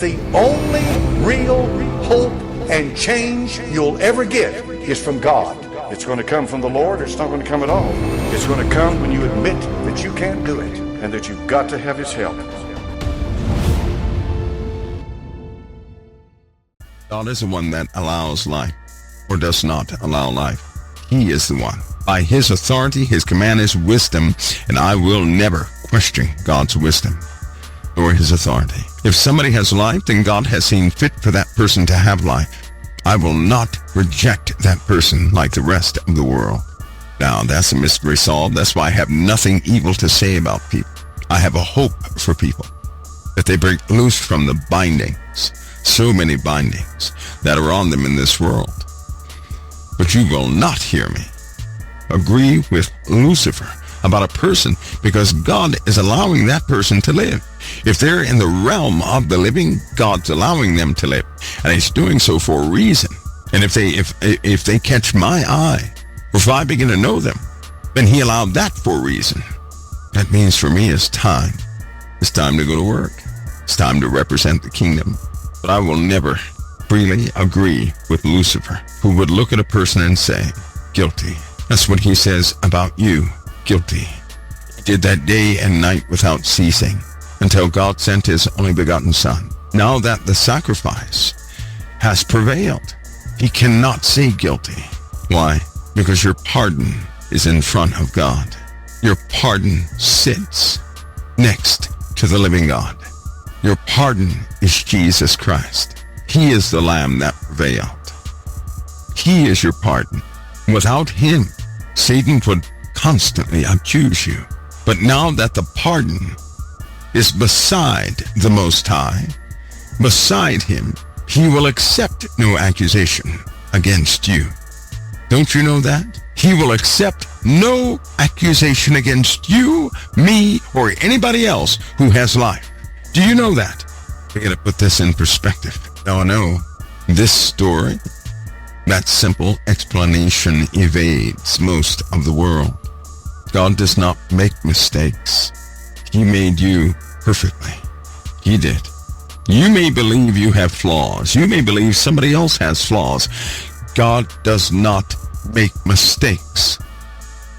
The only real hope and change you'll ever get is from God. It's going to come from the Lord, or it's not going to come at all. It's going to come when you admit that you can't do it and that you've got to have His help. God is the one that allows life or does not allow life. He is the one. By His authority, His command is wisdom, and I will never question God's wisdom or His authority. If somebody has life, then God has seen fit for that person to have life. I will not reject that person like the rest of the world. Now, that's a mystery solved. That's why I have nothing evil to say about people. I have a hope for people, that they break loose from the bindings, so many bindings that are on them in this world. But you will not hear me agree with Lucifer about a person, because God is allowing that person to live. If they're in the realm of the living, God's allowing them to live, and He's doing so for a reason. And if they catch my eye, or if I begin to know them, then He allowed that for a reason. That means for me it's time. It's time to go to work. It's time to represent the kingdom. But I will never freely agree with Lucifer, who would look at a person and say, guilty. That's what he says about you, guilty. He did that day and night without ceasing until God sent His only begotten Son. Now that the sacrifice has prevailed, He cannot say guilty. Why? Because your pardon is in front of God. Your pardon sits next to the living God. Your pardon is Jesus Christ. He is the Lamb that prevailed. He is your pardon. Without Him, Satan would constantly accuse you. But now that the pardon is beside the Most High, beside Him, He will accept no accusation against you. Don't you know that? He will accept no accusation against you, me, or anybody else who has life. Do you know that? I gotta put this in perspective. Now I know this story, that simple explanation, evades most of the world. God does not make mistakes. He made you perfectly. He did. You may believe you have flaws. You may believe somebody else has flaws. God does not make mistakes.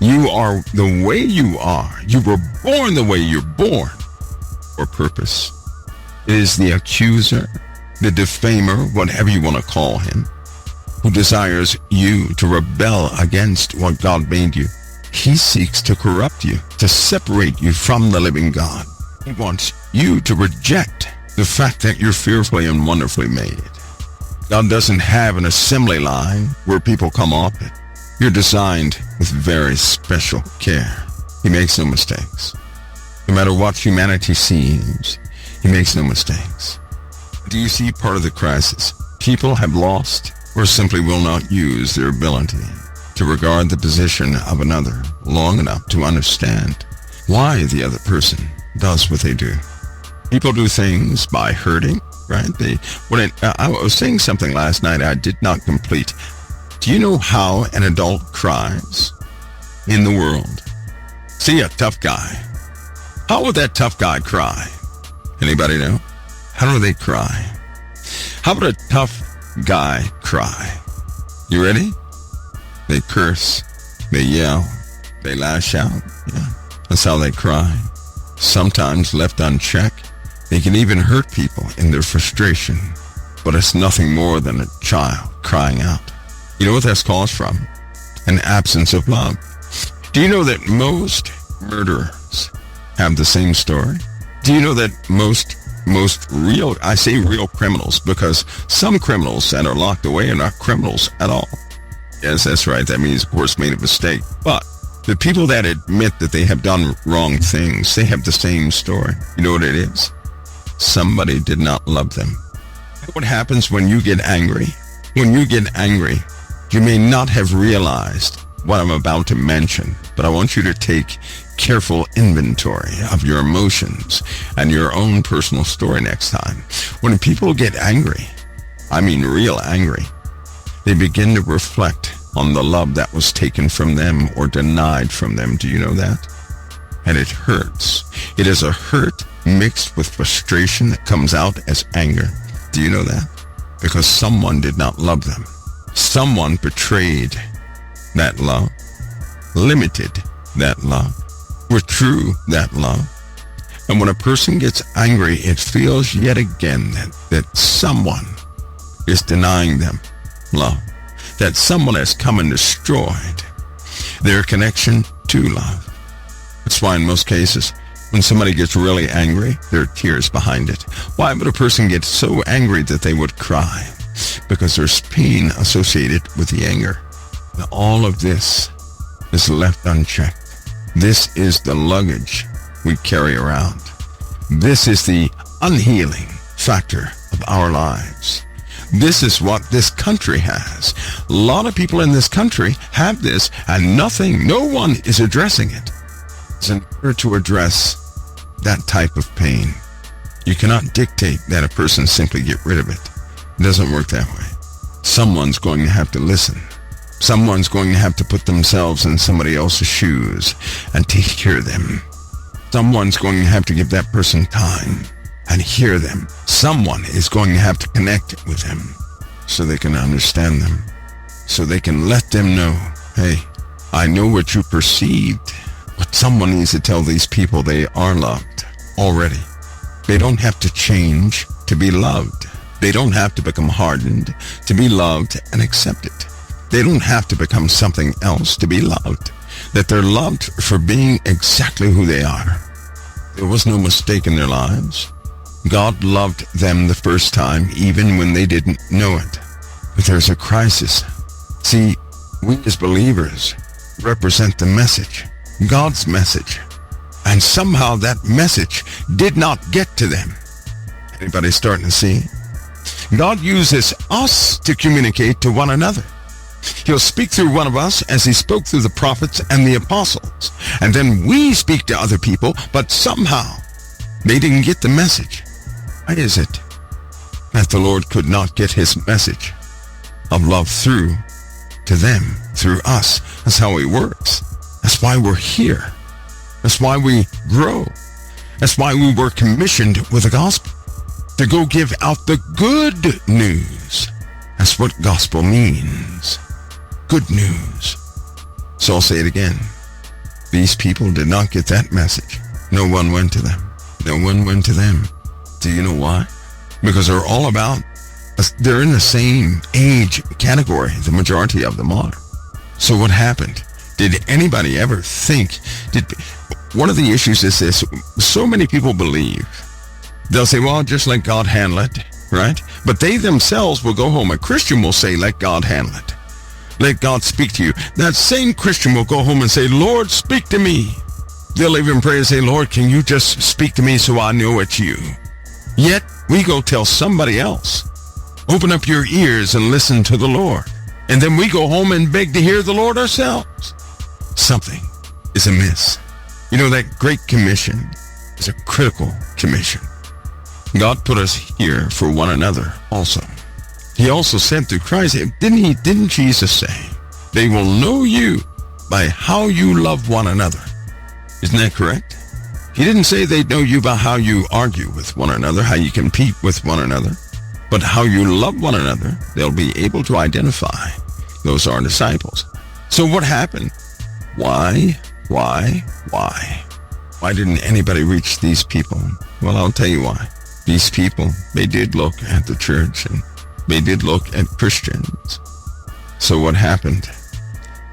You are the way you are. You were born the way you're born for purpose. It is the accuser, the defamer, whatever you want to call him, who desires you to rebel against what God made you. He seeks to corrupt you, to separate you from the living God. He wants you to reject the fact that you're fearfully and wonderfully made. God doesn't have an assembly line where people come off it. You're designed with very special care. He makes no mistakes. No matter what humanity seems, He makes no mistakes. Do you see part of the crisis? People have lost or simply will not use their ability to regard the position of another long enough to understand why the other person does what they do. People do things by hurting, right? I was saying something last night I did not complete. Do you know how an adult cries in the world? See a tough guy. How would that tough guy cry? Anybody know? How do they cry? How would a tough guy cry? You ready? They curse, they yell, they lash out. Yeah, that's how they cry. Sometimes left unchecked, they can even hurt people in their frustration. But it's nothing more than a child crying out. You know what that's caused from? An absence of love. Do you know that most murderers have the same story? Do you know that most real, I say real criminals, because some criminals that are locked away are not criminals at all. Yes, that's right. That means, of course, made a mistake. But the people that admit that they have done wrong things, they have the same story. You know what it is? Somebody did not love them. What happens when you get angry? When you get angry, you may not have realized what I'm about to mention, but I want you to take careful inventory of your emotions and your own personal story next time. When people get angry, I mean real angry, they begin to reflect on the love that was taken from them or denied from them. Do you know that? And it hurts. It is a hurt mixed with frustration that comes out as anger. Do you know that? Because someone did not love them. Someone betrayed that love, limited that love, withdrew that love. And when a person gets angry, it feels yet again that someone is denying them love, that someone has come and destroyed their connection to love. That's why in most cases, when somebody gets really angry, there are tears behind it. Why would a person get so angry that they would cry? Because there's pain associated with the anger. And all of this is left unchecked. This is the luggage we carry around. This is the unhealing factor of our lives. This is what this country has. A lot of people in this country have this, and no one is addressing it. It's in order to address that type of pain, you cannot dictate that a person simply get rid of it. It doesn't work that way. Someone's going to have to listen. Someone's going to have to put themselves in somebody else's shoes and to hear them. Someone's going to have to give that person time and hear them. Someone is going to have to connect with them so they can understand them, so they can let them know, hey, I know what you perceived, but someone needs to tell these people they are loved already. They don't have to change to be loved. They don't have to become hardened to be loved and accepted. They don't have to become something else to be loved. That they're loved for being exactly who they are. There was no mistake in their lives. God loved them the first time, even when they didn't know it. But there's a crisis. See, we as believers represent the message, God's message. And somehow that message did not get to them. Anybody starting to see? God uses us to communicate to one another. He'll speak through one of us as he spoke through the prophets and the apostles. And then we speak to other people, but somehow they didn't get the message. Why is it that the Lord could not get his message of love through to them, through us? That's how he works. That's why we're here. That's why we grow. That's why we were commissioned with the gospel, to go give out the good news. That's what gospel means. Good news. So I'll say it again. These people did not get that message. No one went to them. No one went to them. Do you know why? Because they're all about, they're in the same age category. The majority of them are. So what happened? Did anybody ever think, one of the issues is this, so many people believe, they'll say, well, just let God handle it, right? But they themselves will go home. A Christian will say, let God handle it. Let God speak to you. That same Christian will go home and say, Lord, speak to me. They'll even pray and say, Lord, can you just speak to me so I know it's you? Yet we go tell somebody else, open up your ears and listen to the Lord. And then we go home and beg to hear the Lord ourselves. Something is amiss. You know, that Great Commission is a critical commission. God put us here for one another also. He also said through Christ, didn't Jesus say, they will know you by how you love one another? Isn't that correct? He didn't say they'd know you by how you argue with one another, how you compete with one another, but how you love one another. They'll be able to identify those are disciples. So what happened? Why didn't anybody reach these people? Well, I'll tell you why. These people, they did look at the church and they did look at Christians. So what happened?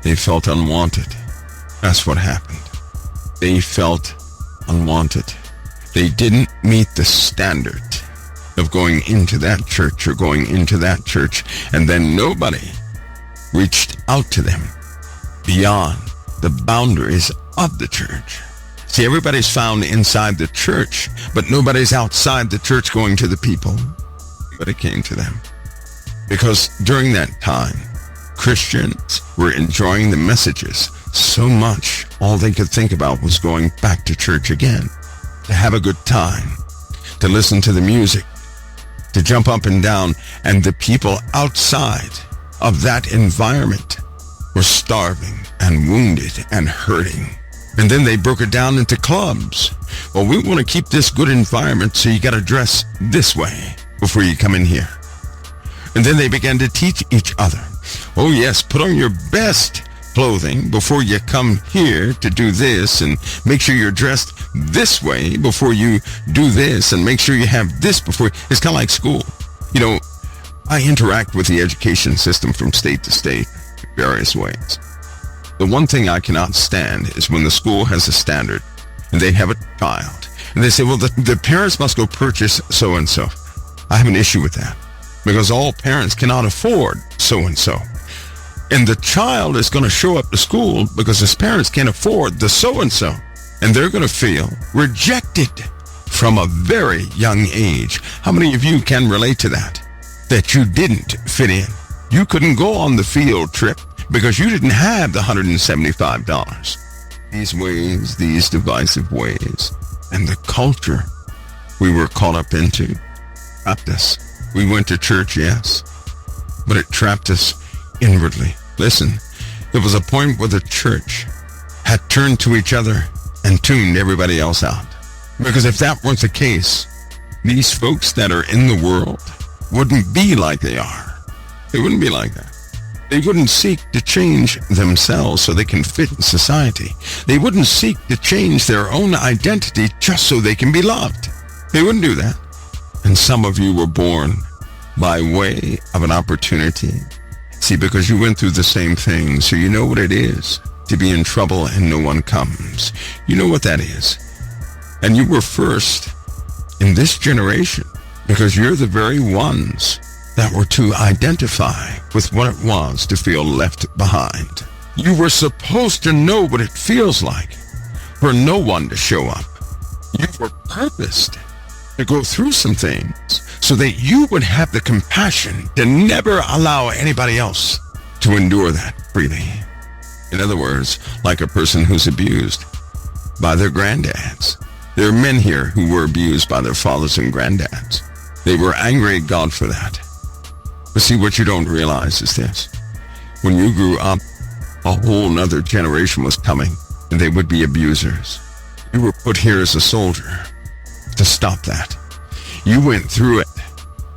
They felt unwanted. That's what happened. They felt unwanted. They didn't meet the standard of going into that church or going into that church, and then nobody reached out to them beyond the boundaries of the church. See, everybody's found inside the church, but nobody's outside the church going to the people. But it came to them. Because during that time, Christians were enjoying the messages so much, all they could think about was going back to church again, to have a good time, to listen to the music, to jump up and down, and the people outside of that environment were starving and wounded and hurting. And then they broke it down into clubs. Well, we want to keep this good environment, so you got to dress this way before you come in here. And then they began to teach each other. Oh yes, put on your best clothing before you come here to do this, and make sure you're dressed this way before you do this, and make sure you have this before. It's kind of like school. You know, I interact with the education system from state to state in various ways. The one thing I cannot stand is when the school has a standard and they have a child and they say, well, the parents must go purchase so-and-so. I have an issue with that because all parents cannot afford so-and-so. And the child is going to show up to school because his parents can't afford the so-and-so. And they're going to feel rejected from a very young age. How many of you can relate to that? That you didn't fit in. You couldn't go on the field trip because you didn't have the $175. These ways, these divisive ways, and the culture we were caught up into trapped us. We went to church, yes, but it trapped us inwardly. Listen, there was a point where the church had turned to each other and tuned everybody else out. Because if that weren't the case, these folks that are in the world wouldn't be like they are. They wouldn't be like that. They wouldn't seek to change themselves so they can fit in society. They wouldn't seek to change their own identity just so they can be loved. They wouldn't do that. And some of you were born by way of an opportunity. See, because you went through the same thing, so you know what it is to be in trouble and no one comes. You know what that is. And you were first in this generation because you're the very ones that were to identify with what it was to feel left behind. You were supposed to know what it feels like for no one to show up. You were purposed to go through some things so that you would have the compassion to never allow anybody else to endure that freely. In other words, like a person who's abused by their granddads. There are men here who were abused by their fathers and granddads. They were angry at God for that. But see, what you don't realize is this. When you grew up, a whole nother generation was coming, and they would be abusers. You were put here as a soldier to stop that. You went through it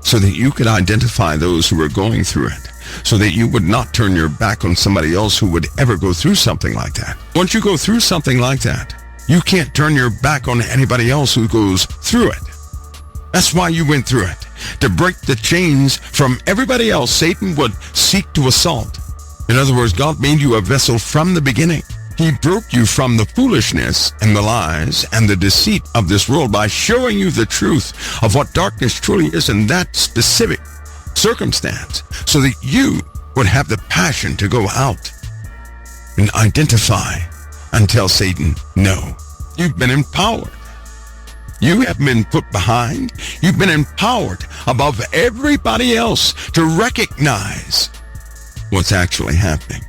so that you could identify those who were going through it, so that you would not turn your back on somebody else who would ever go through something like that. Once you go through something like that, you can't turn your back on anybody else who goes through it. That's why you went through it. To break the chains from everybody else Satan would seek to assault. In other words, God made you a vessel from the beginning. He broke you from the foolishness and the lies and the deceit of this world by showing you the truth of what darkness truly is in that specific circumstance, so that you would have the passion to go out and identify and tell Satan, no. You've been empowered. You have been put behind. You've been empowered above everybody else to recognize what's actually happening.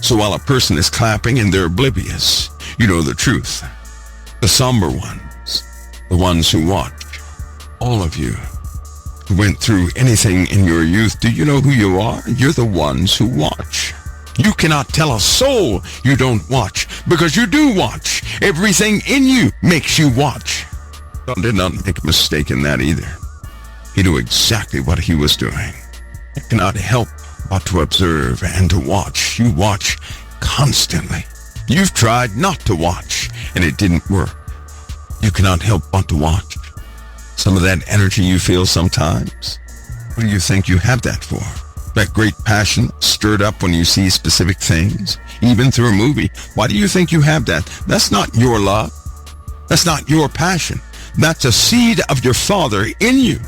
So while a person is clapping and they're oblivious, you know the truth. The somber ones, the ones who watch, all of you who went through anything in your youth, do you know who you are? You're the ones who watch. You cannot tell a soul you don't watch, because you do watch. Everything in you makes you watch. God did not make a mistake in that either. He knew exactly what he was doing. You cannot help but to observe and to watch. You watch constantly. You've tried not to watch, and it didn't work. You cannot help but to watch. Some of that energy you feel sometimes, what do you think you have that for? That great passion stirred up when you see specific things, even through a movie. Why do you think you have that? That's not your love. That's not your passion. That's a seed of your Father in you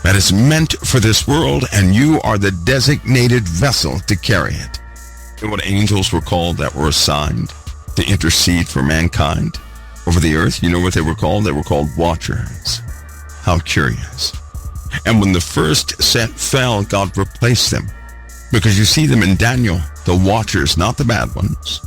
that is meant for this world, and you are the designated vessel to carry it. You know what angels were called that were assigned to intercede for mankind over the earth? You know what they were called? They were called watchers. How curious. And when the first set fell, God replaced them. Because you see them in Daniel, the watchers, not the bad ones.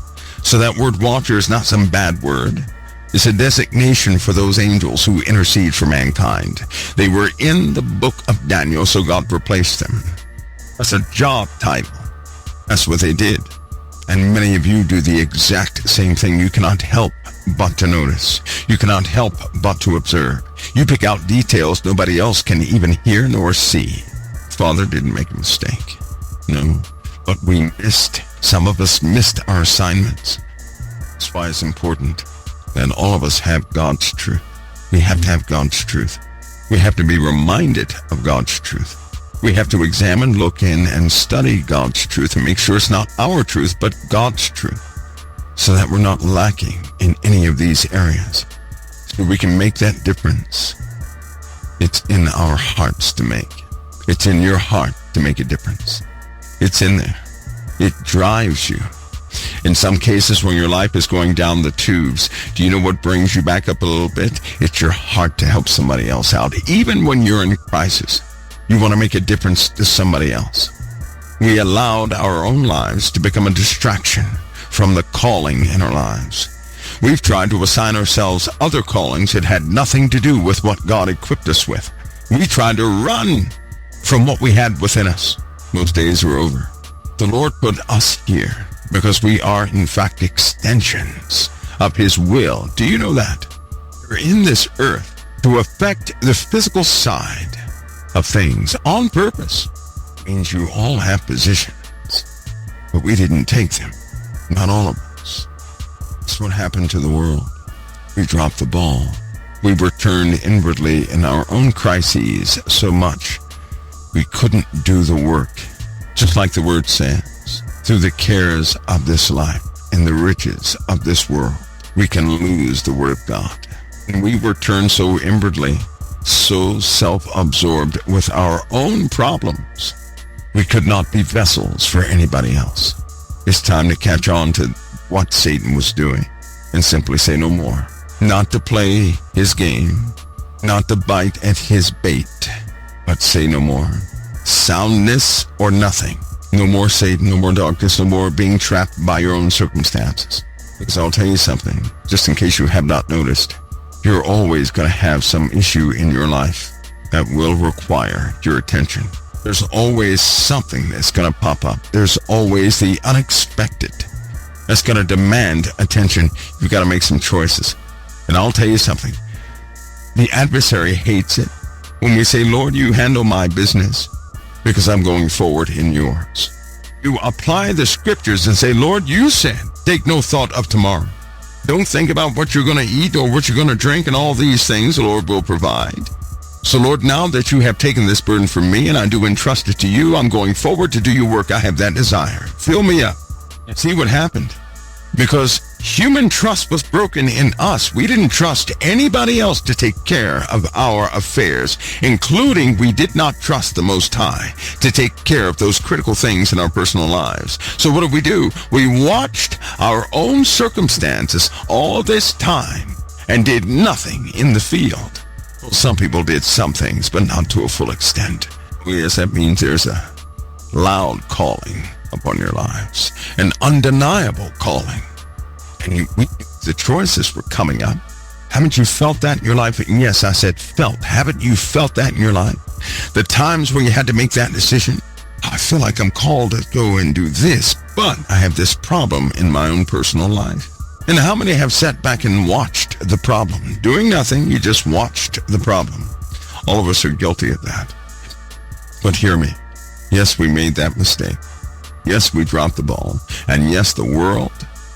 So that word watcher is not some bad word. It's a designation for those angels who intercede for mankind. They were in the book of Daniel, so God replaced them. That's a job title. That's what they did. And many of you do the exact same thing. You cannot help but to notice. You cannot help but to observe. You pick out details nobody else can even hear nor see. Father didn't make a mistake. No, but we missed. Some of us missed our assignments. That's why it's important that all of us have God's truth. We have to have God's truth. We have to be reminded of God's truth. We have to examine, look in, and study God's truth and make sure it's not our truth, but God's truth, so that we're not lacking in any of these areas. So we can make that difference. It's in our hearts to make. It's in your heart to make a difference. It's in there. It drives you. In some cases, when your life is going down the tubes, do you know what brings you back up a little bit? It's your heart to help somebody else out. Even when you're in crisis, you want to make a difference to somebody else. We allowed our own lives to become a distraction from the calling in our lives. We've tried to assign ourselves other callings that had nothing to do with what God equipped us with. We tried to run from what we had within us. Those days are over. The Lord put us here because we are, in fact, extensions of His will. Do you know that? We're in this earth to affect the physical side of things on purpose. It means you all have positions, but we didn't take them. Not all of us. That's what happened to the world. We dropped the ball. We were turned inwardly in our own crises so much we couldn't do the work. Just like the word says, through the cares of this life and the riches of this world, we can lose the word of God. And we were turned so inwardly, so self-absorbed with our own problems, we could not be vessels for anybody else. It's time to catch on to what Satan was doing and simply say no more. Not to play his game, not to bite at his bait, but say no more. Soundness or nothing. No more Satan, no more darkness, no more being trapped by your own circumstances. Because I'll tell you something, just in case you have not noticed, you're always going to have some issue in your life that will require your attention. There's always something that's going to pop up. There's always the unexpected that's going to demand attention. You've got to make some choices. And I'll tell you something. The adversary hates it when we say, Lord, you handle my business because I'm going forward in yours. You apply the scriptures and say, Lord, you said, take no thought of tomorrow. Don't think about what you're going to eat or what you're going to drink and all these things the Lord will provide. So, Lord, now that you have taken this burden from me and I do entrust it to you, I'm going forward to do your work. I have that desire. Fill me up. See what happened? Because human trust was broken in us. We didn't trust anybody else to take care of our affairs, including we did not trust the Most High to take care of those critical things in our personal lives. So what did we do? We watched our own circumstances all this time and did nothing in the field. Well, some people did some things, but not to a full extent. Yes, that means there's a loud calling upon your lives, an undeniable calling. And the choices were coming up. Haven't you felt that in your life? Yes, I said felt. Haven't you felt that in your life? The times where you had to make that decision, I feel like I'm called to go and do this, but I have this problem in my own personal life. And how many have sat back and watched the problem? Doing nothing, you just watched the problem. All of us are guilty of that. But hear me. Yes, we made that mistake. Yes, we dropped the ball. And yes, the world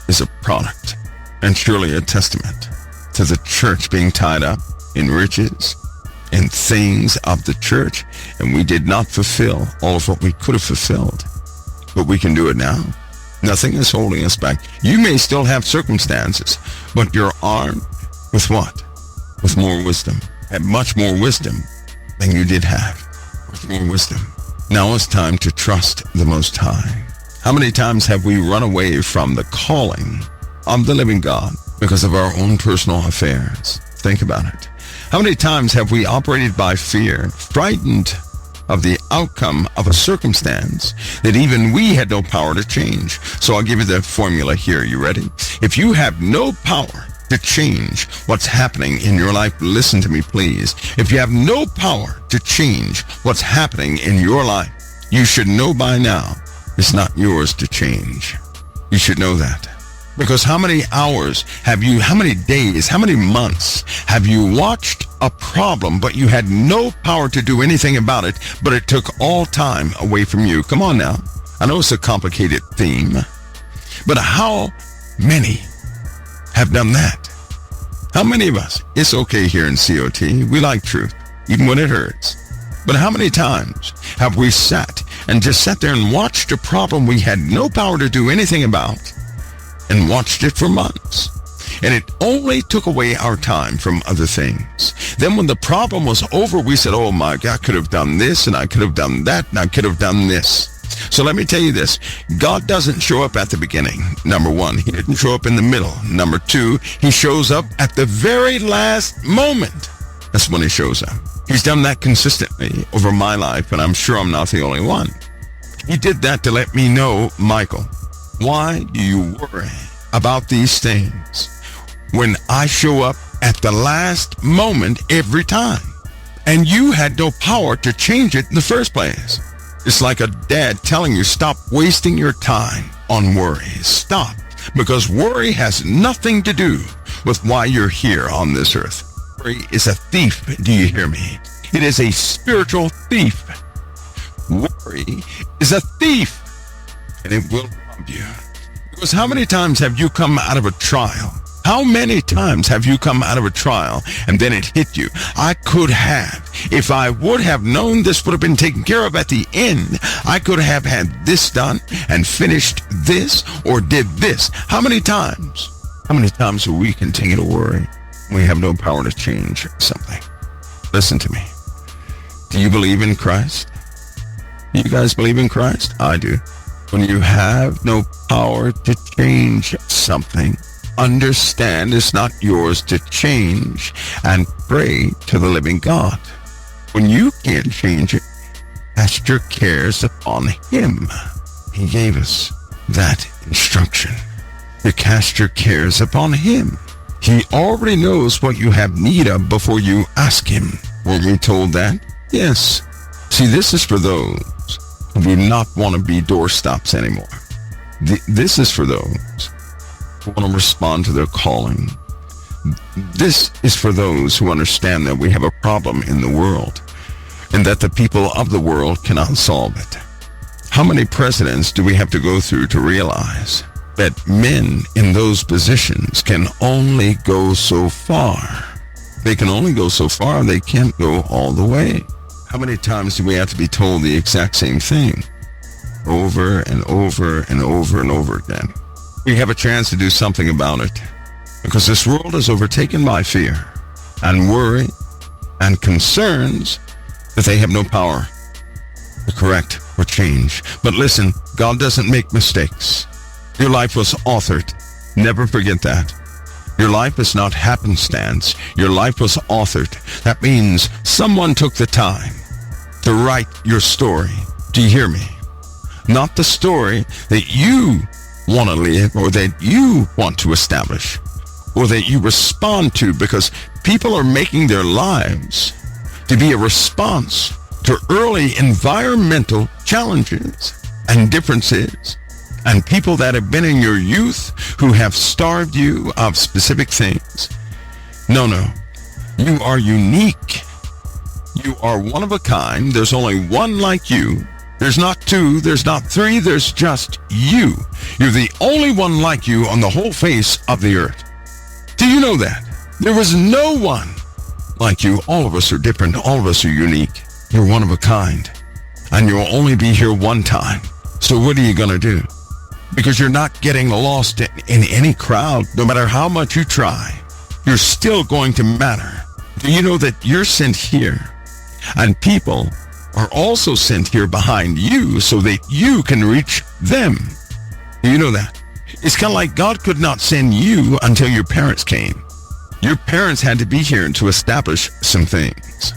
is a product and surely a testament to the church being tied up in riches and things of the church. And we did not fulfill all of what we could have fulfilled. But we can do it now. Nothing is holding us back. You may still have circumstances, but you're armed with what? With more wisdom. And much more wisdom than you did have. With more wisdom. Now it's time to trust the Most High. How many times have we run away from the calling of the living God because of our own personal affairs? Think about it. How many times have we operated by fear, frightened of the outcome of a circumstance that even we had no power to change? So I'll give you the formula here. You ready? If you have no power to change what's happening in your life, listen to me, please. If you have no power to change what's happening in your life, you should know by now it's not yours to change. You should know that. Because how many hours have you, how many days, how many months have you watched a problem, but you had no power to do anything about it, but it took all time away from you? Come on now. I know it's a complicated theme, but how many have done that? How many of us? It's okay here in COT. We like truth, even when it hurts. But how many times have we sat there and watched a problem we had no power to do anything about, and watched it for months? And it only took away our time from other things. Then when the problem was over, we said, oh my God, I could have done this, and I could have done that, and I could have done this. So let me tell you this. God doesn't show up at the beginning. Number one, he didn't show up in the middle. Number two, he shows up at the very last moment. That's when he shows up. He's done that consistently over my life, and I'm sure I'm not the only one. He did that to let me know, Michael, why do you worry about these things when I show up at the last moment every time? And you had no power to change it in the first place. It's like a dad telling you, stop wasting your time on worry. Stop, because worry has nothing to do with why you're here on this earth. Worry is a thief, do you hear me? It is a spiritual thief. Worry is a thief, and it will rob you. Because how many times have you come out of a trial? How many times have you come out of a trial and then it hit you? I could have. If I would have known this would have been taken care of at the end, I could have had this done and finished this or did this. How many times? How many times do we continue to worry? We have no power to change something. Listen to me. Do you believe in Christ? Do you guys believe in Christ? I do. When you have no power to change something, understand it's not yours to change, and pray to the living God. When you can't change it, cast your cares upon him. He gave us that instruction, to cast your cares upon him. He already knows what you have need of before you ask him. Were we told that? Yes. See, this is for those who do not want to be doorstops anymore. This is for those who want to respond to their calling. This is for those who understand that we have a problem in the world and that the people of the world cannot solve it. How many presidents do we have to go through to realize that men in those positions can only go so far? They can only go so far. They can't go all the way. How many times do we have to be told the exact same thing over and over and over and over again? We have a chance to do something about it, because this world is overtaken by fear and worry and concerns that they have no power to correct or change. But listen, God doesn't make mistakes. Your life was authored. Never forget that. Your life is not happenstance. Your life was authored. That means someone took the time to write your story. Do you hear me? Not the story that you want to live or that you want to establish or that you respond to, because people are making their lives to be a response to early environmental challenges and differences, and people that have been in your youth who have starved you of specific things. No. You are unique. You are one of a kind. There's only one like you. There's not two, there's not three, there's just you. You're the only one like you on the whole face of the earth. Do you know that? There was no one like you. All of us are different. All of us are unique. You're one of a kind. And you'll only be here one time. So what are you going to do? Because you're not getting lost in any crowd. No matter how much you try, you're still going to matter. Do you know that you're sent here? And people are also sent here behind you so that you can reach them. Do you know that? It's kind of like God could not send you until your parents came. Your parents had to be here to establish some things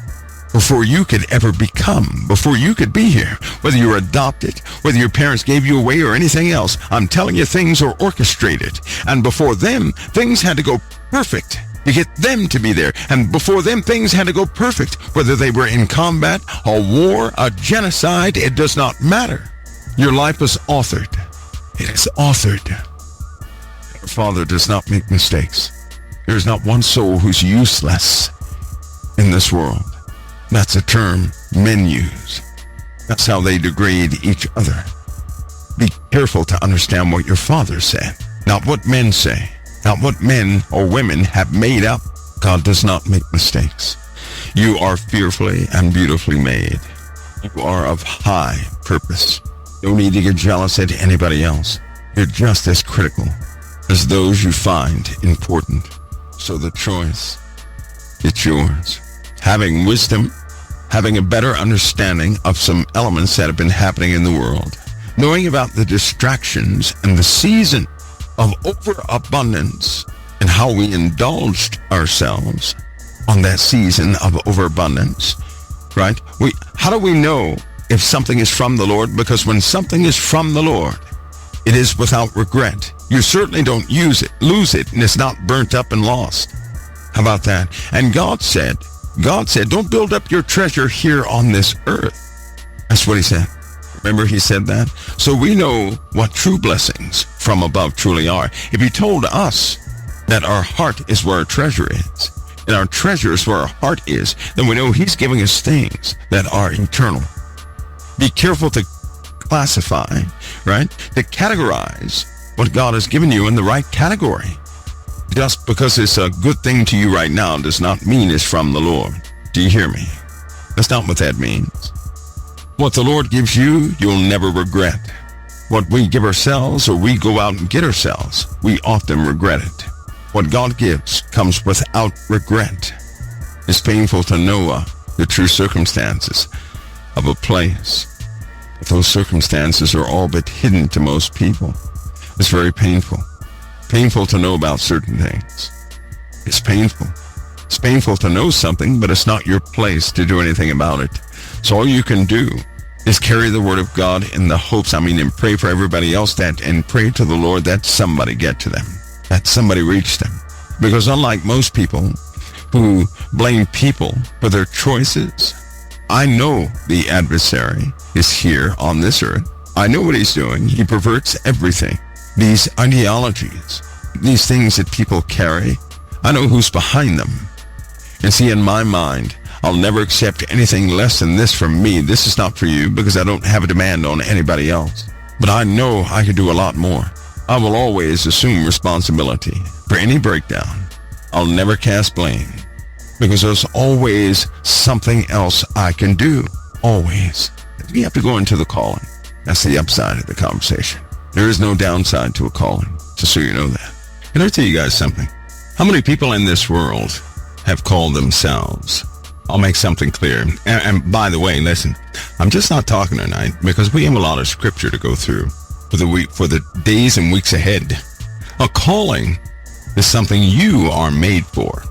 before you could ever become, before you could be here. Whether you're adopted, whether your parents gave you away or anything else, I'm telling you, things are orchestrated. And before them, things had to go perfect to get them to be there. And before them, things had to go perfect. Whether they were in combat, a war, a genocide, it does not matter. Your life was authored. It is authored. Father does not make mistakes. There is not one soul who's useless in this world. That's a term men use. That's how they degrade each other. Be careful to understand what your Father said, not what men say, not what men or women have made up. God does not make mistakes. You are fearfully and beautifully made. You are of high purpose. No need to get jealous at anybody else. You're just as critical as those you find important. So the choice, it's yours. Having wisdom, having a better understanding of some elements that have been happening in the world, knowing about the distractions and the season of overabundance and how we indulged ourselves on that season of overabundance, right? How do we know if something is from the Lord? Because when something is from the Lord, it is without regret. You certainly don't lose it, and it's not burnt up and lost. How about that? And God said, don't build up your treasure here on this earth. That's what he said. Remember he said that? So we know what true blessings from above truly are. If he told us that our heart is where our treasure is, and our treasure is where our heart is, then we know he's giving us things that are eternal. Be careful to classify, right? To categorize what God has given you in the right category. Just because it's a good thing to you right now does not mean it's from the Lord. Do you hear me? That's not what that means. What the Lord gives you, you'll never regret. What we give ourselves or we go out and get ourselves, we often regret it. What God gives comes without regret. It's painful to know the true circumstances of a place. But those circumstances are all but hidden to most people. It's very painful. Painful to know about certain things. It's painful. It's painful to know something, but it's not your place to do anything about it. So all you can do is carry the word of God in the hopes, and pray for everybody else and pray to the Lord that somebody get to them, that somebody reach them. Because unlike most people who blame people for their choices, I know the adversary is here on this earth. I know what he's doing. He perverts everything. These ideologies, these things that people carry, I know who's behind them. And see, in my mind, I'll never accept anything less than this from me. This is not for you because I don't have a demand on anybody else. But I know I can do a lot more. I will always assume responsibility for any breakdown. I'll never cast blame because there's always something else I can do. Always. We have to go into the calling. That's the upside of the conversation. There is no downside to a calling, just so you know that. Can I tell you guys something? How many people in this world have called themselves? I'll make something clear. And by the way, listen, I'm just not talking tonight because we have a lot of scripture to go through for the days and weeks ahead. A calling is something you are made for.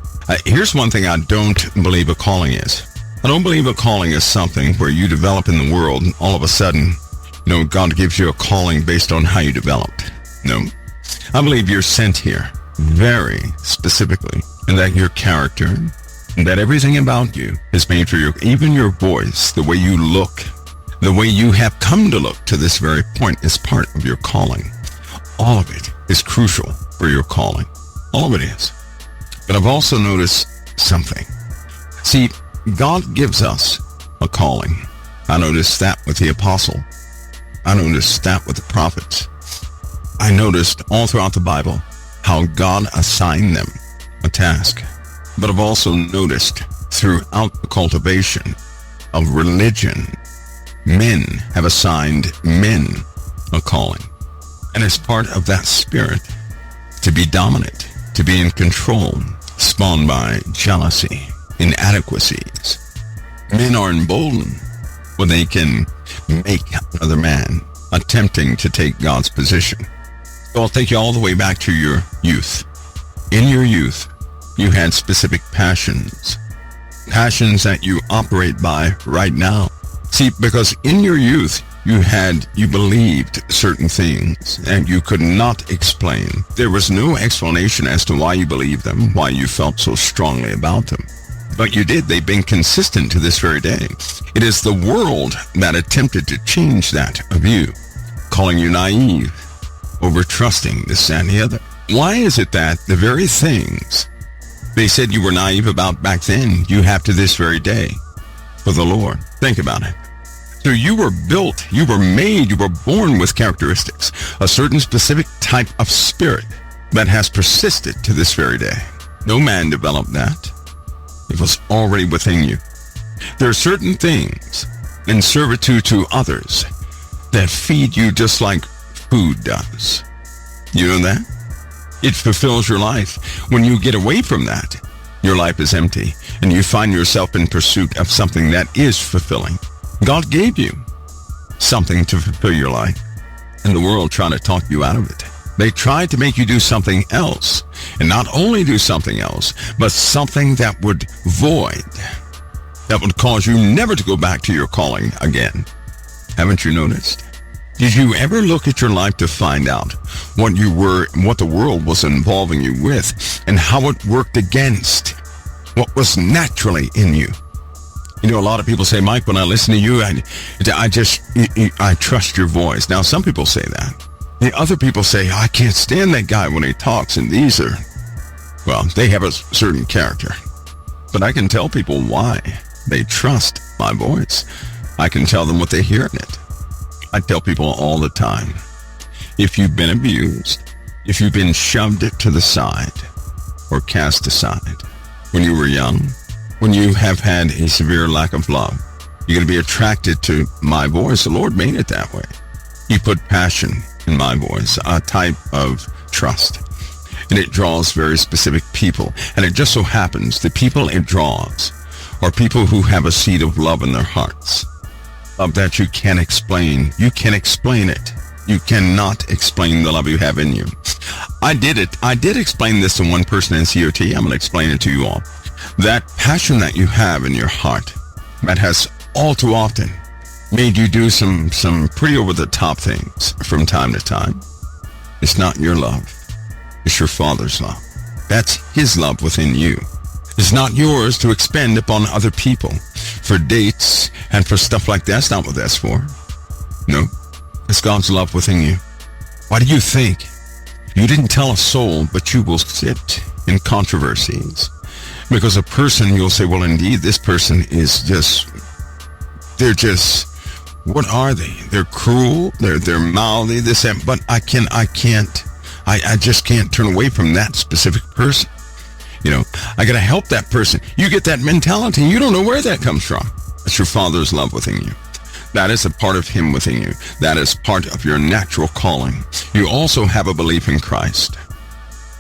Here's one thing I don't believe a calling is. I don't believe a calling is something where you develop in the world and all of a sudden, God gives you a calling based on how you developed. No. I believe you're sent here very specifically, and that your character, and that everything about you is made for you. Even your voice, the way you look, the way you have come to look to this very point is part of your calling. All of it is crucial for your calling. All of it is. But I've also noticed something. See, God gives us a calling. I noticed that with the apostle. I noticed that with the prophets. I noticed all throughout the Bible how God assigned them a task. But I've also noticed throughout the cultivation of religion, men have assigned men a calling. And it's part of that spirit to be dominant, to be in control, spawned by jealousy, inadequacies. Men are emboldened when they can make another man attempting to take God's position. So I'll take you all the way back to your youth. In your youth, you had specific passions that you operate by right now. See, because in your youth, you believed certain things and you could not explain. There was no explanation as to why you believed them, why you felt so strongly about them. But you did. They've been consistent to this very day. It is the world that attempted to change that of you, calling you naive, over trusting, this, that, and the other. Why is it that the very things they said you were naive about back then, you have to this very day for the Lord? Think about it. So you were built, you were made, you were born with characteristics, a certain specific type of spirit that has persisted to this very day. No man developed that. It was already within you. There are certain things in servitude to others that feed you just like food does. You know that? It fulfills your life. When you get away from that, your life is empty, and you find yourself in pursuit of something that is fulfilling. God gave you something to fulfill your life, and the world tried to talk you out of it. They tried to make you do something else, and not only do something else, but something that would void, that would cause you never to go back to your calling again. Haven't you noticed? Did you ever look at your life to find out what you were, what the world was involving you with, and how it worked against what was naturally in you? You know, a lot of people say, Mike, when I listen to you, I trust your voice. Now, some people say that. The other people say, I can't stand that guy when he talks, and these are, well, they have a certain character. But I can tell people why they trust my voice. I can tell them what they hear in it. I tell people all the time, if you've been abused, if you've been shoved to the side or cast aside when you were young, when you have had a severe lack of love, you're going to be attracted to my voice. The Lord made it that way. He put passion in my voice, a type of trust. And it draws very specific people. And it just so happens the people it draws are people who have a seed of love in their hearts. Love that you can't explain. You can explain it. You cannot explain the love you have in you. I did it. I did explain this to one person in COT. I'm going to explain it to you all. That passion that you have in your heart that has all too often made you do some pretty over-the-top things from time to time. It's not your love. It's your Father's love. That's His love within you. It's not yours to expend upon other people for dates and for stuff like that. That's not what that's for. No. It's God's love within you. Why do you think you didn't tell a soul, but you will sit in controversies? Because a person, you'll say, well, indeed, this person is what are they? They're cruel, they're mouthy, this, that, but I just can't turn away from that specific person. You know, I got to help that person. You get that mentality, you don't know where that comes from. That's your Father's love within you. That is a part of Him within you. That is part of your natural calling. You also have a belief in Christ.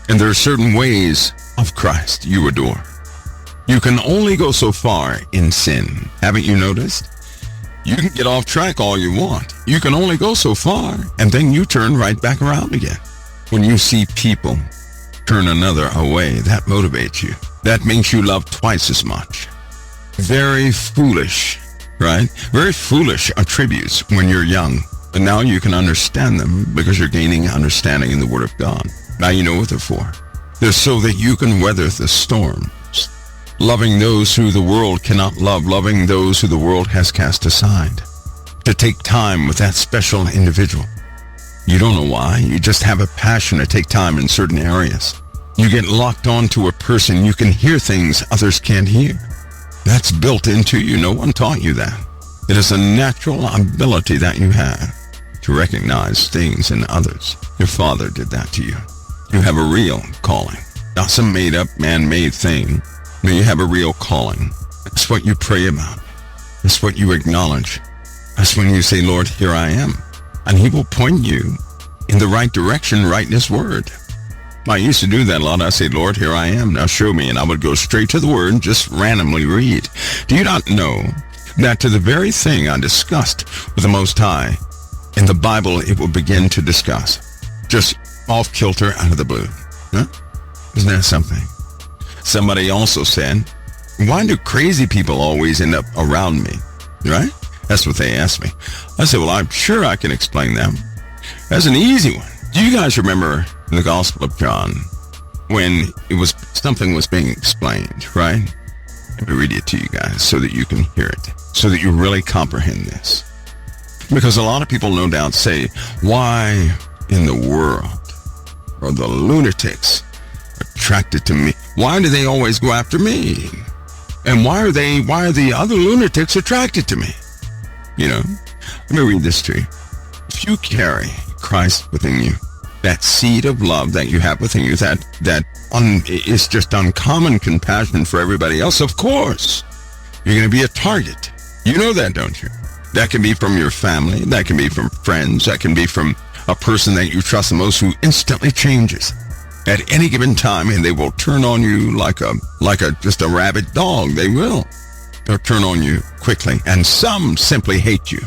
And there are certain ways of Christ you adore. You can only go so far in sin. Haven't you noticed? You can get off track all you want. You can only go so far, and then you turn right back around again. When you see people turn another away, that motivates you. That makes you love twice as much. Very foolish, right? Very foolish attributes when you're young. But now you can understand them because you're gaining understanding in the Word of God. Now you know what they're for. They're so that you can weather the storms. Loving those who the world cannot love, loving those who the world has cast aside. To take time with that special individual. You don't know why. You just have a passion to take time in certain areas. You get locked onto a person. You can hear things others can't hear. That's built into you. No one taught you that. It is a natural ability that you have to recognize things in others. Your Father did that to you. You have a real calling. Not some made-up, man-made thing. No, you have a real calling. That's what you pray about. That's what you acknowledge. That's when you say, Lord, here I am. And He will point you in the right direction, right in His Word. I used to do that a lot. I say, Lord, here I am. Now show me. And I would go straight to the Word and just randomly read. Do you not know that to the very thing I discussed with the Most High, in the Bible it will begin to discuss? Just off kilter out of the blue. Huh? Isn't that something? Somebody also said, why do crazy people always end up around me? Right? That's what they asked me. I said, well, I'm sure I can explain them. That's an easy one. Do you guys remember in the Gospel of John when something was being explained, right? Let me read it to you guys so that you can hear it, so that you really comprehend this. Because a lot of people no doubt say, why in the world or the lunatics attracted to me? Why do they always go after me? And why are the other lunatics attracted to me? You know, let me read this to you. If you carry Christ within you, that seed of love that you have within you, that is just uncommon compassion for everybody else, of course, you're going to be a target. You know that, don't you? That can be from your family. That can be from friends. That can be from a person that you trust the most who instantly changes at any given time, and they will turn on you like just a rabid dog. They will. They'll turn on you quickly. And some simply hate you,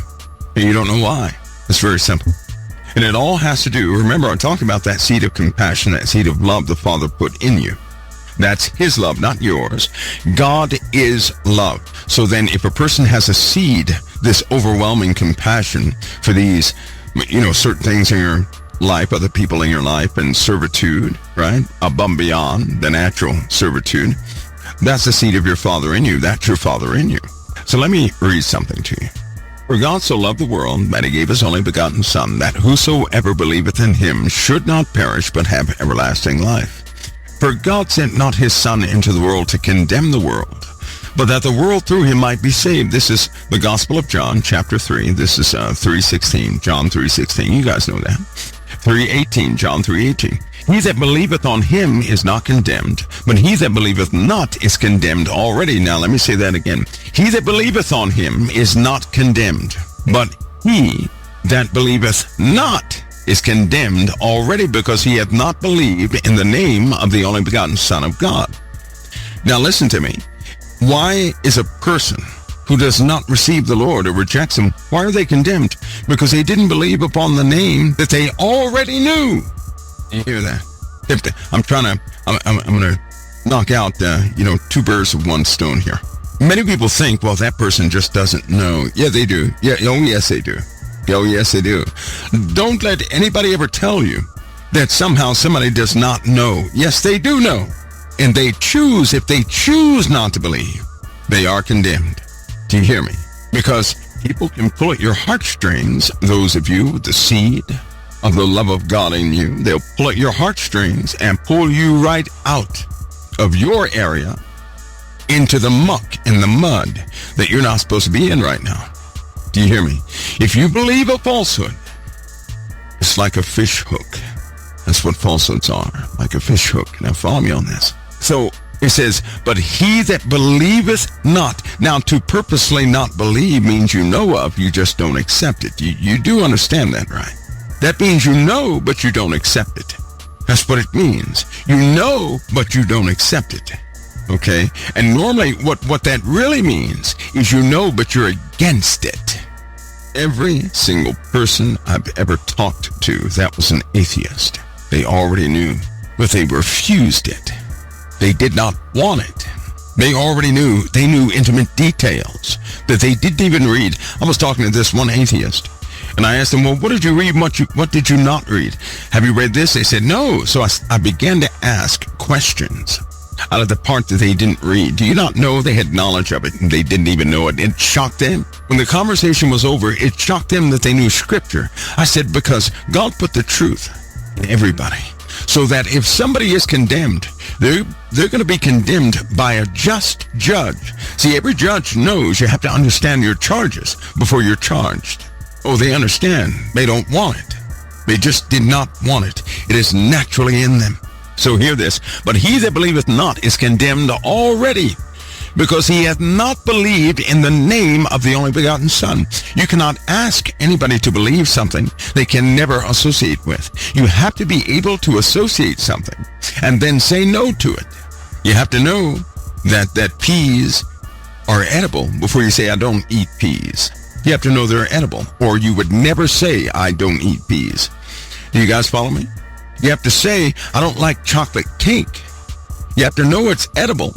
and you don't know why. It's very simple. And it all has to do, remember, I talked about that seed of compassion, that seed of love the Father put in you. That's his love, not yours. God is love. So then if a person has a seed, this overwhelming compassion for these, certain things in your life, other people in your life, and servitude, right? Above and beyond the natural servitude. That's the seed of your Father in you. That's your Father in you. So let me read something to you. For God so loved the world that he gave his only begotten Son, that whosoever believeth in him should not perish, but have everlasting life. For God sent not his Son into the world to condemn the world, but that the world through him might be saved. This is the Gospel of John, chapter 3. This is 3:16, John 3:16. You guys know that. 3:18, John 3:18. He that believeth on him is not condemned, but he that believeth not is condemned already. Now let me say that again. He that believeth on him is not condemned, but he that believeth not is condemned already, because he hath not believed in the name of the only begotten Son of God. Now listen to me. Why is a person who does not receive the Lord or rejects him, why are they condemned? Because they didn't believe upon the name that they already knew. You hear that? I'm going to knock out, two birds with one stone here. Many people think, well, that person just doesn't know. Yeah, they do. Yeah, oh, yes, they do. Oh, yes, they do. Don't let anybody ever tell you that somehow somebody does not know. Yes, they do know. And they choose, if they choose not to believe, they are condemned. Do you hear me? Because people can pull at your heartstrings, those of you with the seed of the love of God in you. They'll pull at your heartstrings and pull you right out of your area into the muck and the mud that you're not supposed to be in right now. Do you hear me? If you believe a falsehood, it's like a fish hook. That's what falsehoods are, like a fish hook. Now follow me on this. So it says, but he that believeth not. Now to purposely not believe means you know of, you just don't accept it. You do understand that, right? That means you know, but you don't accept it. That's what it means. You know, but you don't accept it. Okay? And normally what that really means is you know, but you're against it. Every single person I've ever talked to that was an atheist, they already knew, but they refused it. They did not want it. They already knew. They knew intimate details that they didn't even read. I was talking to this one atheist, and I asked him, well, what did you read? What did you not read? Have you read this? They said, no. So I began to ask questions out of the part that they didn't read. Do you not know they had knowledge of it and they didn't even know it? It shocked them. When the conversation was over, it shocked them that they knew Scripture. I said, because God put the truth in everybody, so that if somebody is condemned, they're going to be condemned by a just judge. See, every judge knows you have to understand your charges before you're charged. Oh, they understand. They don't want it. They just did not want it. It is naturally in them. So hear this. But he that believeth not is condemned already, because he hath not believed in the name of the only begotten Son. You cannot ask anybody to believe something they can never associate with. You have to be able to associate something and then say no to it. You have to know that peas are edible before you say, I don't eat peas. You have to know they're edible, or you would never say, I don't eat peas. Do you guys follow me? You have to say, I don't like chocolate cake. You have to know it's edible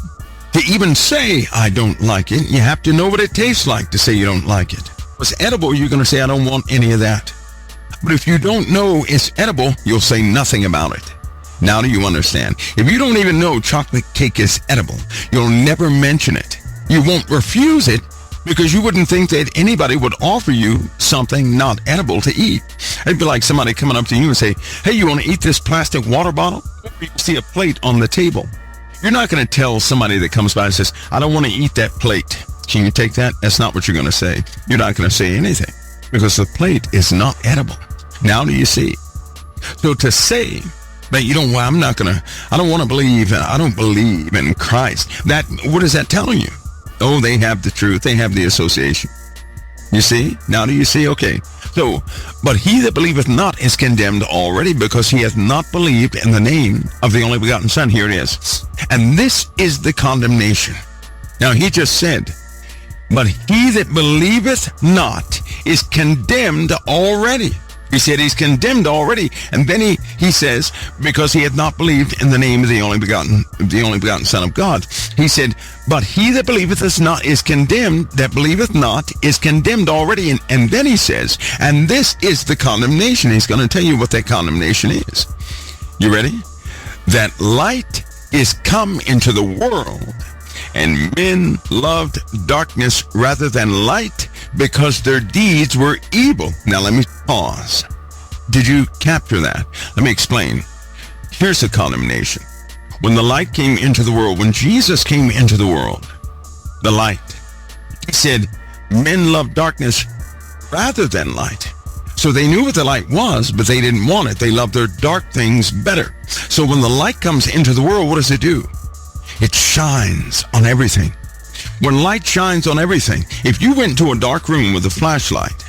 to even say, I don't like it. You have to know what it tastes like to say you don't like it. If it's edible, you're going to say, I don't want any of that. But if you don't know it's edible, you'll say nothing about it. Now do you understand? If you don't even know chocolate cake is edible, you'll never mention it. You won't refuse it, because you wouldn't think that anybody would offer you something not edible to eat. It'd be like somebody coming up to you and say, hey, you want to eat this plastic water bottle? You see a plate on the table. You're not going to tell somebody that comes by and says, I don't want to eat that plate. Can you take that? That's not what you're going to say. You're not going to say anything because the plate is not edible. Now do you see? So to say that I don't want to believe, I don't believe in Christ. What is that telling you? Oh, they have the truth. They have the association. You see? Now do you see? Okay. So, but he that believeth not is condemned already, because he hath not believed in the name of the only begotten Son. Here it is. And this is the condemnation. Now he just said, but he that believeth not is condemned already. He said he's condemned already. And then he says, because he had not believed in the name of the only begotten Son of God. He said, but he that believeth is condemned, that believeth not is condemned already. And then he says, and this is the condemnation. He's going to tell you what that condemnation is. You ready? That light is come into the world, and men loved darkness rather than light, because their deeds were evil. Now let me pause. Did you capture that? Let me explain. Here's the condemnation. When the light came into the world, when Jesus came into the world, the light, he said, men love darkness rather than light. So they knew what the light was, but they didn't want it. They loved their dark things better. So when the light comes into the world, what does it do? It shines on everything. When light shines on everything, if you went to a dark room with a flashlight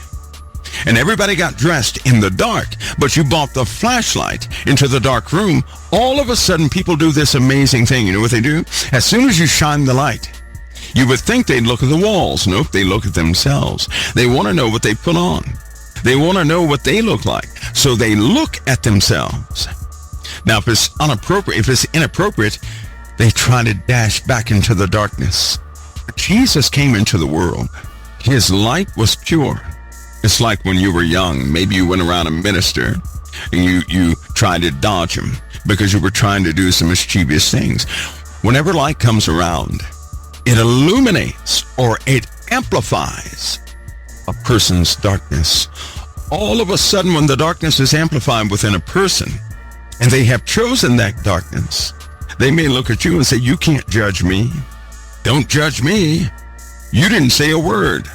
and everybody got dressed in the dark, but you brought the flashlight into the dark room, all of a sudden people do this amazing thing. You know what they do? As soon as you shine the light, you would think they'd look at the walls. Nope, they look at themselves. They want to know what they put on. They want to know what they look like. So they look at themselves. Now, if it's inappropriate, they try to dash back into the darkness. Jesus came into the world. His light was pure. It's like when you were young. Maybe you went around a minister and you tried to dodge him because you were trying to do some mischievous things. Whenever light comes around, it illuminates or it amplifies a person's darkness. All of a sudden, when the darkness is amplified within a person and they have chosen that darkness, they may look at you and say, you can't judge me. Don't judge me. You didn't say a word.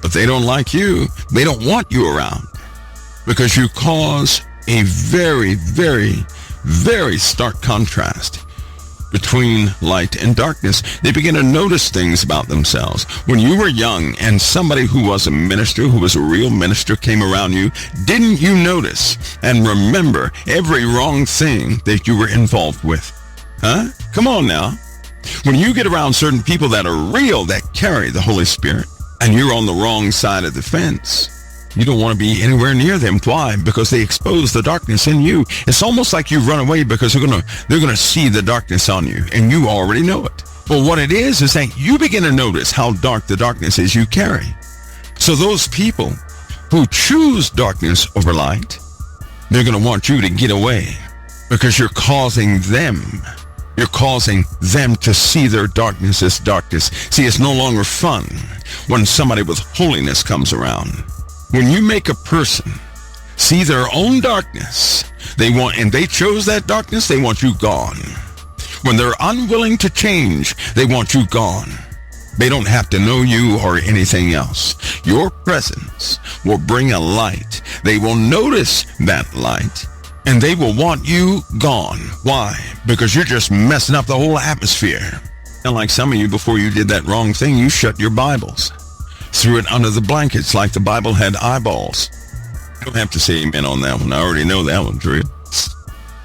But they don't like you. They don't want you around because you cause a very, very, very stark contrast between light and darkness. They begin to notice things about themselves. When you were young and somebody who was a minister, who was a real minister, came around you, didn't you notice and remember every wrong thing that you were involved with? Huh? Come on now. When you get around certain people that are real, that carry the Holy Spirit, and you're on the wrong side of the fence, you don't want to be anywhere near them. Why? Because they expose the darkness in you. It's almost like you run away because they're gonna see the darkness on you, and you already know it. Well, what it is that you begin to notice how dark the darkness is you carry. So those people who choose darkness over light, they're going to want you to get away because you're causing them to see their darkness as darkness. See, it's no longer fun when somebody with holiness comes around. When you make a person see their own darkness, and they chose that darkness, they want you gone. When they're unwilling to change, they want you gone. They don't have to know you or anything else. Your presence will bring a light. They will notice that light, and they will want you gone. Why? Because you're just messing up the whole atmosphere. And like some of you, before you did that wrong thing, you shut your Bibles, threw it under the blankets like the Bible had eyeballs. You don't have to say amen on that one. I already know that one's real.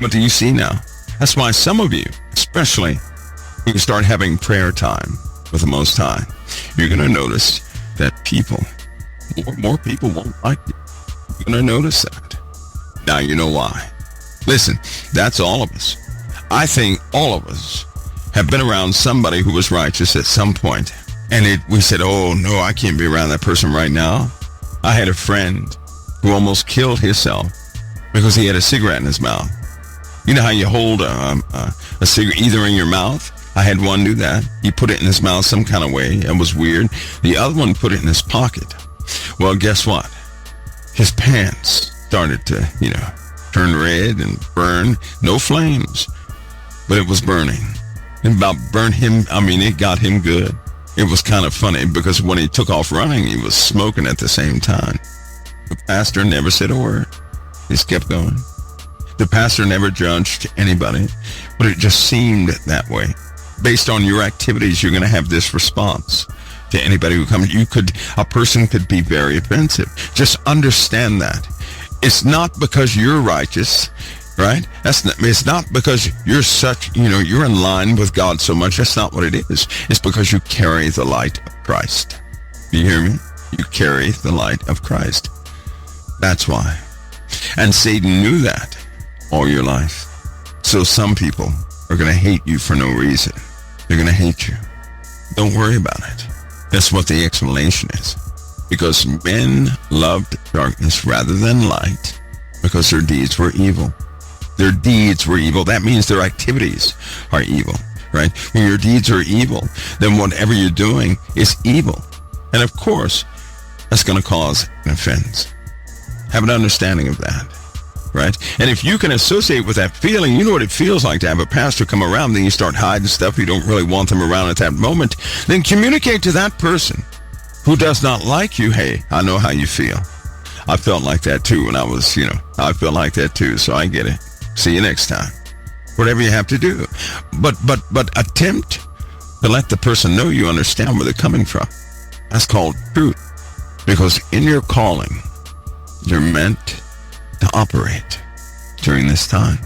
But do you see now? That's why some of you, especially when you start having prayer time with the Most High, you're going to notice that more people won't like you. You're going to notice that. Now you know why. Listen, that's all of us. I think all of us have been around somebody who was righteous at some point. And we said, oh, no, I can't be around that person right now. I had a friend who almost killed himself because he had a cigarette in his mouth. You know how you hold a cigarette either in your mouth I had one do that. He put it in his mouth some kind of way. It was weird. The other one put it in his pocket. Well, guess what? His pants started to, turn red and burn. No flames, but it was burning. It about burned him. It got him good. It was kind of funny because when he took off running, he was smoking at the same time. The pastor never said a word. He just kept going. The pastor never judged anybody, but it just seemed that way. Based on your activities, you're going to have this response to anybody who comes. A person could be very offensive. Just understand that. It's not because you're righteous, right? It's not because you're you're in line with God so much. That's not what it is. It's because you carry the light of Christ. Do you hear me? You carry the light of Christ. That's why. And Satan knew that all your life. So some people are going to hate you for no reason. They're going to hate you. Don't worry about it. That's what the explanation is. Because men loved darkness rather than light because their deeds were evil. Their deeds were evil. That means their activities are evil, right? When your deeds are evil, then whatever you're doing is evil. And of course, that's going to cause an offense. Have an understanding of that, right? And if you can associate with that feeling, you know what it feels like to have a pastor come around, then you start hiding stuff. You don't really want them around at that moment. Then communicate to that person who does not like you. Hey, I know how you feel. I felt like that too when I was, I felt like that too. So I get it. See you next time. Whatever you have to do. But attempt to let the person know you understand where they're coming from. That's called truth. Because in your calling, you're meant to operate during this time.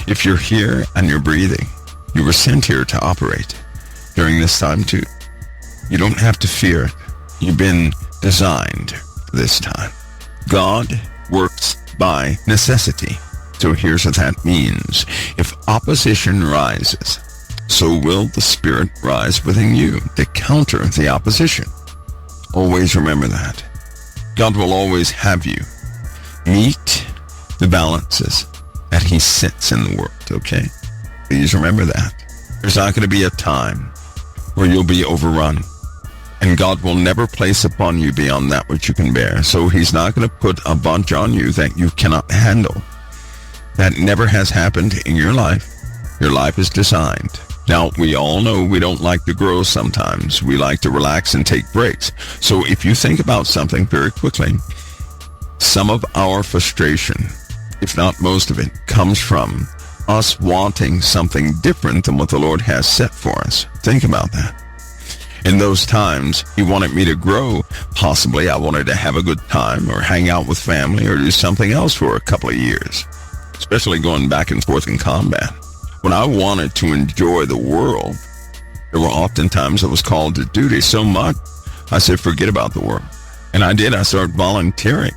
If you're here and you're breathing, you were sent here to operate during this time too. You don't have to fear it. You've been designed for this time. God works by necessity. So here's what that means. If opposition rises, so will the Spirit rise within you to counter the opposition. Always remember that. God will always have you meet the balances that he sets in the world, okay? Please remember that. There's not going to be a time where you'll be overrun. And God will never place upon you beyond that which you can bear. So he's not going to put a bunch on you that you cannot handle. That never has happened in your life. Your life is designed. Now, we all know we don't like to grow sometimes. We like to relax and take breaks. So if you think about something very quickly, some of our frustration, if not most of it, comes from us wanting something different than what the Lord has set for us. Think about that. In those times, he wanted me to grow. Possibly I wanted to have a good time or hang out with family or do something else for a couple of years, especially going back and forth in combat. When I wanted to enjoy the world, there were often times I was called to duty so much, I said, forget about the world. And I did. I started volunteering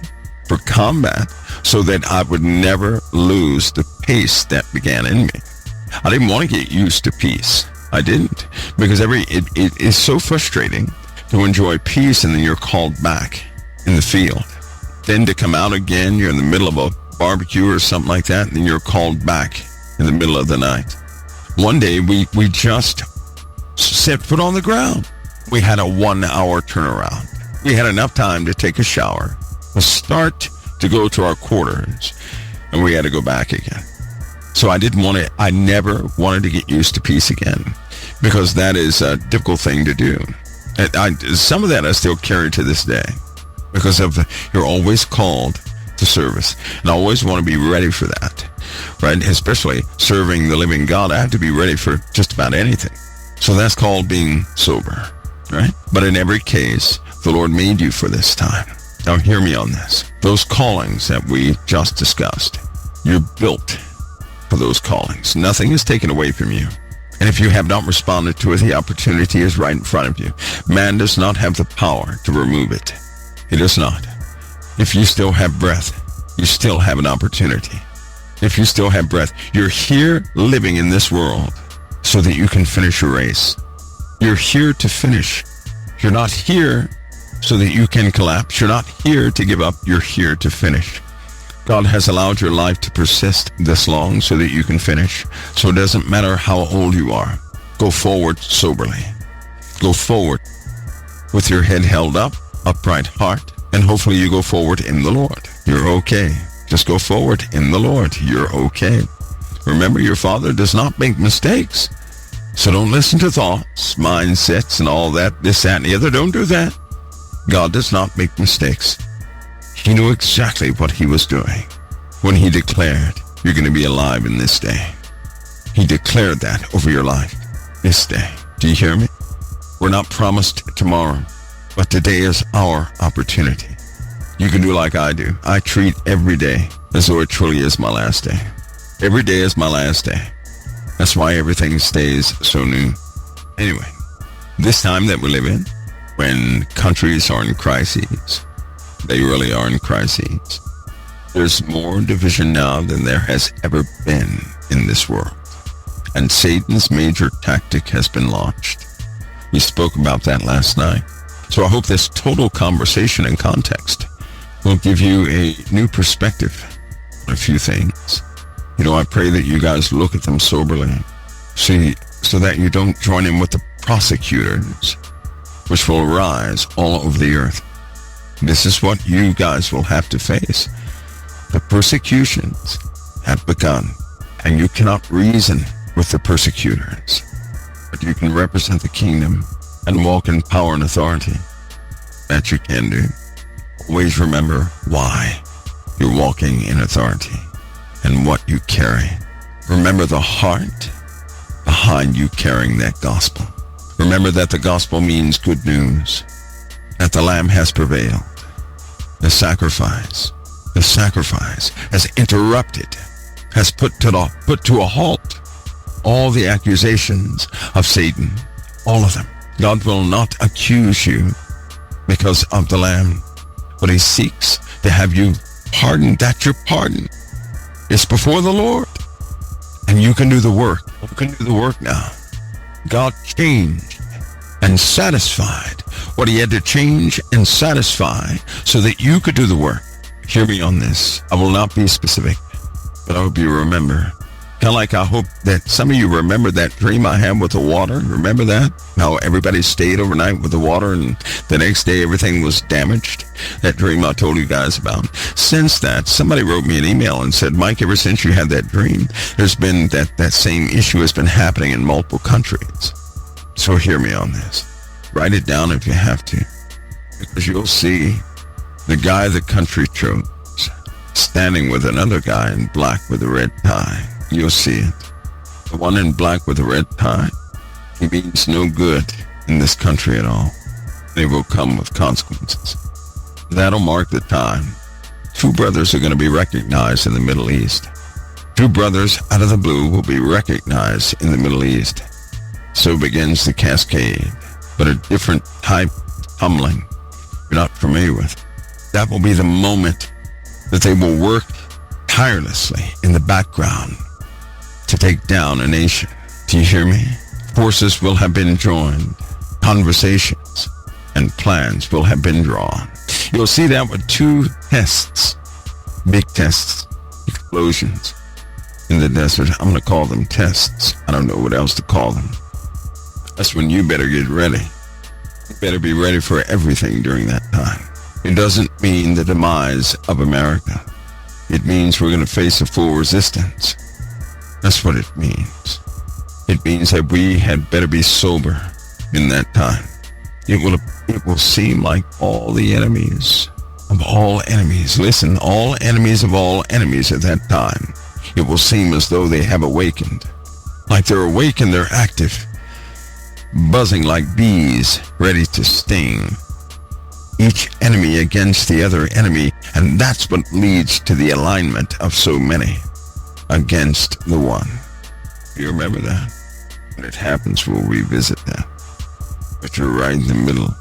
for combat so that I would never lose the pace that began in me. I didn't want to get used to peace. I didn't, because it is so frustrating to enjoy peace and then you're called back in the field. Then to come out again, you're in the middle of a barbecue or something like that, and then you're called back in the middle of the night. One day we just set foot on the ground. We had a 1-hour turnaround. We had enough time to take a shower, to start to go to our quarters, and we had to go back again. So I never wanted to get used to peace again, because that is a difficult thing to do. Some of that I still carry to this day, because you're always called to service, and I always want to be ready for that, right? Especially serving the living God, I have to be ready for just about anything. So that's called being sober, right? But in every case, the Lord made you for this time. Now hear me on this. Those callings that we just discussed, you're built for those callings. Nothing is taken away from you. And if you have not responded to it, the opportunity is right in front of you. Man does not have the power to remove it. He does not. If you still have breath, you still have an opportunity. If you still have breath, you're here living in this world so that you can finish your race. You're here to finish. You're not here so that you can collapse. You're not here to give up. You're here to finish. God has allowed your life to persist this long so that you can finish. So it doesn't matter how old you are. Go forward soberly. Go forward with your head held up, upright heart, and hopefully you go forward in the Lord. You're okay. Just go forward in the Lord. You're okay. Remember, your Father does not make mistakes. So don't listen to thoughts, mindsets, and all that, this, that, and the other. Don't do that. God does not make mistakes. He knew exactly what he was doing when he declared, you're going to be alive in this day. He declared that over your life this day. Do you hear me? We're not promised tomorrow, but today is our opportunity. You can do like I do. I treat every day as though it truly is my last day. Every day is my last day. That's why everything stays so new. Anyway, this time that we live in, when countries are in crises, they really are in crises. There's more division now than there has ever been in this world. And Satan's major tactic has been launched. We spoke about that last night. So I hope this total conversation and context will give you a new perspective on a few things. You know, I pray that you guys look at them soberly. See, so that you don't join in with the prosecutors, which will rise all over the earth. This is what you guys will have to face. The persecutions have begun, and you cannot reason with the persecutors, but you can represent the kingdom and walk in power and authority. That you can do. Always remember why you're walking in authority and what you carry. Remember the heart behind you carrying that gospel. Remember that the gospel means good news, that the Lamb has prevailed. The sacrifice has interrupted, has put to a halt all the accusations of Satan, all of them. God will not accuse you because of the Lamb, but he seeks to have you pardoned, that your pardon is before the Lord. And you can do the work. You can do the work now. God changed and satisfied what he had to change and satisfy so that you could do the work. Hear me on this. I will not be specific, but I hope you remember. Kind of like I hope that some of you remember that dream I had with the water. Remember that? How everybody stayed overnight with the water and the next day everything was damaged? That dream I told you guys about. Since that, somebody wrote me an email and said, Mike, ever since you had that dream, there's been that same issue has been happening in multiple countries. So hear me on this. Write it down if you have to, because you'll see the guy the country chose standing with another guy in black with a red tie. You'll see it. The one in black with a red tie, he means no good in this country at all. They will come with consequences. That'll mark the time. Two brothers are going to be recognized in the Middle East. Two brothers out of the blue will be recognized in the Middle East. So begins the cascade, but a different type of tumbling you're not familiar with. That will be the moment that they will work tirelessly in the background to take down a nation. Do you hear me? Forces will have been joined. Conversations and plans will have been drawn. You'll see that with two tests, big tests, explosions in the desert. I'm going to call them tests. I don't know what else to call them. That's when you better get ready. You better be ready for everything during that time. It doesn't mean the demise of America. It means we're going to face a full resistance. That's what it means. It means that we had better be sober in that time. It will seem like all the enemies of all enemies, listen, all enemies of all enemies at that time, it will seem as though they have awakened. Like they're awake and they're active, buzzing like bees ready to sting. Each enemy against the other enemy, and that's what leads to the alignment of so many against the one. You remember that? When it happens, we'll revisit that. But you're right in the middle,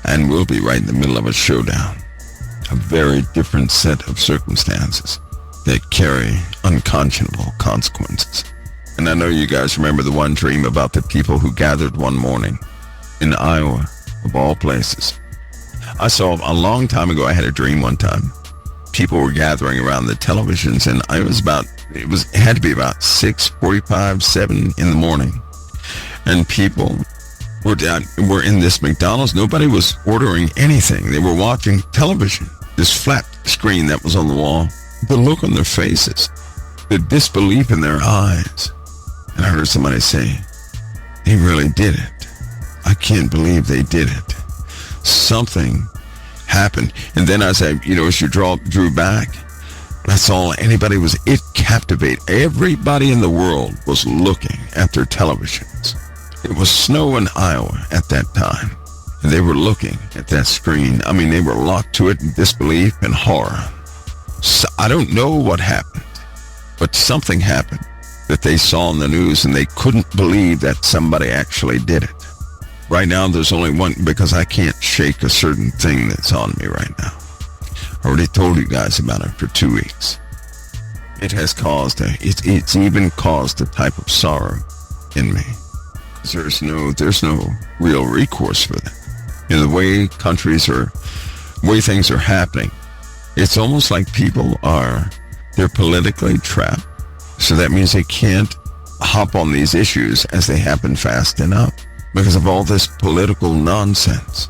and we'll be right in the middle of a showdown. A very different set of circumstances that carry unconscionable consequences. And I know you guys remember the one dream about the people who gathered one morning in Iowa, of all places. I saw a long time ago, I had a dream one time. People were gathering around the televisions, and it had to be about 6:45, 7 in the morning. And people were in this McDonald's. Nobody was ordering anything. They were watching television, this flat screen that was on the wall. The look on their faces, the disbelief in their eyes. And I heard somebody say, they really did it. I can't believe they did it. Something happened. And then as you drew back, that's all anybody was. It captivated. Everybody in the world was looking at their televisions. It was snow in Iowa at that time. And they were looking at that screen. I mean, they were locked to it in disbelief and horror. So I don't know what happened, but something happened that they saw on the news, and they couldn't believe that somebody actually did it. Right now, there's only one, because I can't shake a certain thing that's on me right now. I already told you guys about it for 2 weeks. It has caused it's even caused a type of sorrow in me. There's no real recourse for that. In the way way things are happening, it's almost like they're politically trapped. So that means they can't hop on these issues as they happen fast enough. Because of all this political nonsense,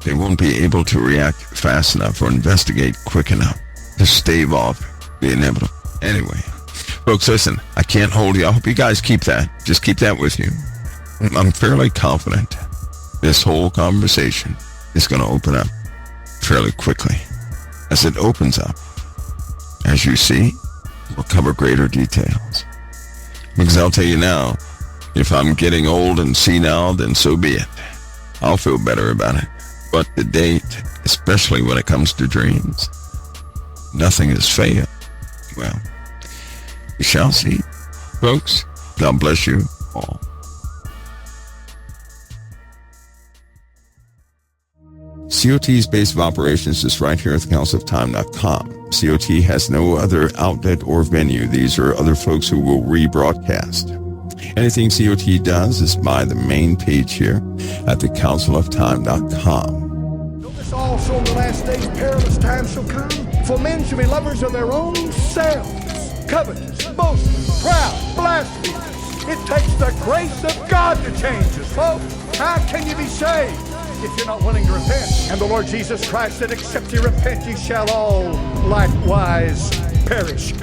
they won't be able to react fast enough or investigate quick enough to stave off the inevitable. Anyway, folks, listen, I can't hold you. I hope you guys keep that. Just keep that with you. I'm fairly confident this whole conversation is going to open up fairly quickly. As it opens up, as you see, we'll cover greater details. Because I'll tell you now, if I'm getting old and senile, then so be it. I'll feel better about it. But to date, especially when it comes to dreams, nothing has failed. Well, we shall see. Folks, God bless you all. COT's base of operations is right here at thecounciloftime.com. COT has no other outlet or venue. These are other folks who will rebroadcast. Anything COT does is by the main page here at thecounciloftime.com. Notice also in the last days perilous times shall come, for men shall be lovers of their own selves, covetous, boastful, proud, blasphemous. It takes the grace of God to change us, folks. How can you be saved if you're not willing to repent? And the Lord Jesus Christ said, except ye repent, ye shall all likewise perish.